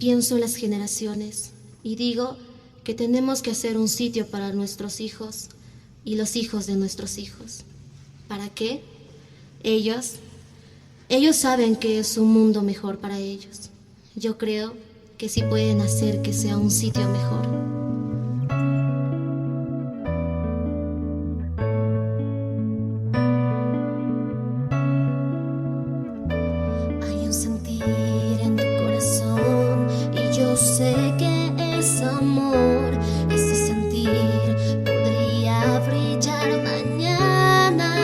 Pienso en las generaciones y digo que tenemos que hacer un sitio para nuestros hijos y los hijos de nuestros hijos. ¿Para qué? Ellos saben que es un mundo mejor para ellos. Yo creo que sí pueden hacer que sea un sitio mejor. Sentir en tu corazón y yo sé que es amor. Ese sentir podría brillar mañana.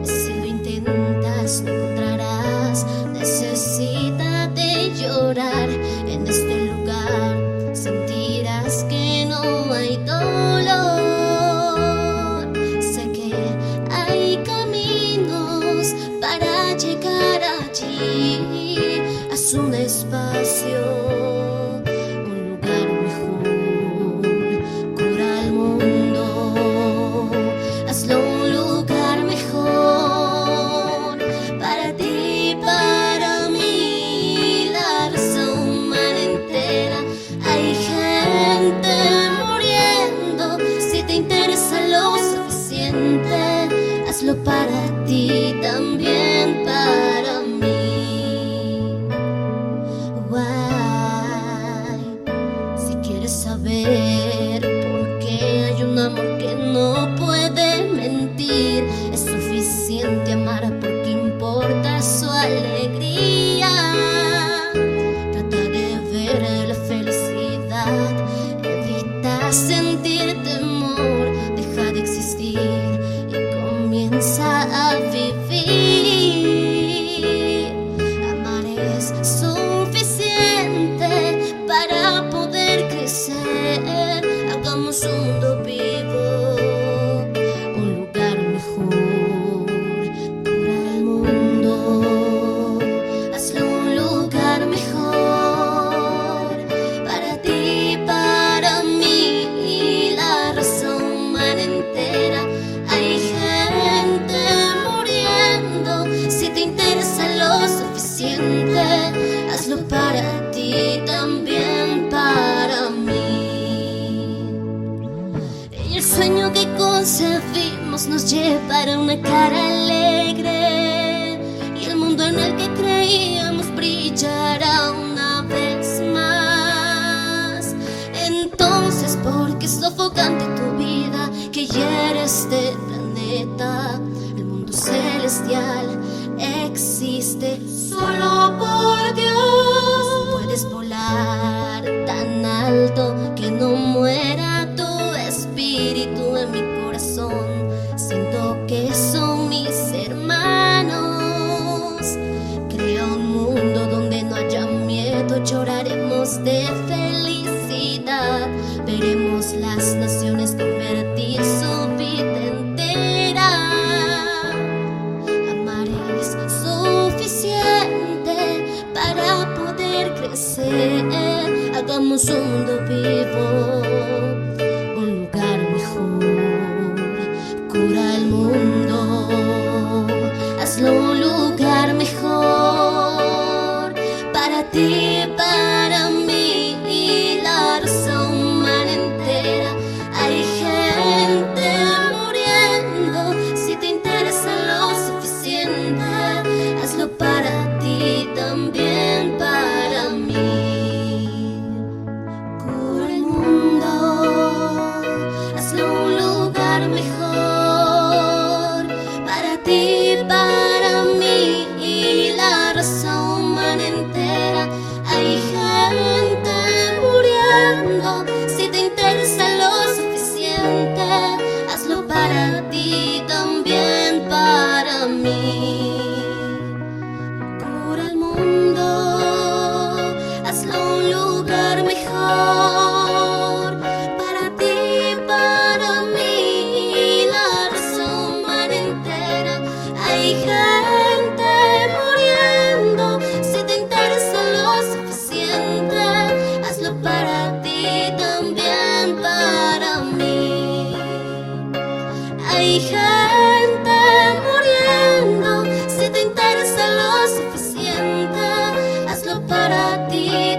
Si lo intentas no encontrarás. Necesita de llorar en este lugar. Sentirás que no hay dolor. Sé que hay caminos para llegar allí. Haz un espacio, un lugar mejor. Cura el mundo, hazlo un lugar mejor. Para ti, para mí, la raza humana entera. Hay gente muriendo. Si te interesa lo suficiente, hazlo para ti también, para mí. Si quieres saber por qué hay un amor que no puede mentir, es suficiente amar porque importa su alegría. Trata de ver la felicidad, evita sentir temor, deja de existir y comienza a vivir. Amar es suficiente para poder crecer. Hagamos un mundo vivo, un lugar mejor. Cura el mundo, hazlo un lugar mejor. Para ti, para mí y la raza humana entera. Hay gente muriendo. Si te interesa lo suficiente, hazlo para ti también, para mí. Y el sueño que concebimos nos llevará a una cara alegre, y el mundo en el que creíamos brillará una vez más. Entonces, ¿por qué es sofocante tu vida que hiere este planeta? El mundo celestial existe solo por Dios. Puedes volar tan alto que no muera tu espíritu. En mi corazón siento que son mis hermanos. Crea un mundo donde no haya miedo. Lloraremos de felicidad. Veremos las naciones convertir su vida entera. Amar es suficiente para poder crecer. Hagamos un mundo vivo, un lugar mejor. Cura el mundo, hazlo un lugar mejor. Para ti, para mí y la raza humana entera. Hay gente muriendo. Si te interesa lo suficiente, hazlo para ti también, para mí. Cura el mundo, hazlo un lugar mejor. Para ti, para mí y la raza humana entera. Hay gente muriendo. Si te interesa lo suficiente, hazlo para ti también, para mí. Cura el mundo, hazlo un lugar mejor. Para ti, para mí y la raza humana entera. Hay gente muriendo. Si te interesa lo suficiente, hazlo para ti también, para mí. Hay gente muriendo. Si te interesa lo suficiente, hazlo para ti.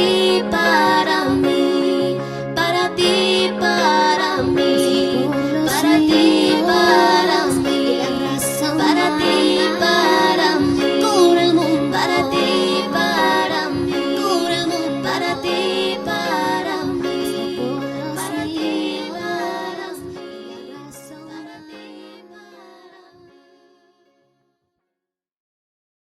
ti, para mí.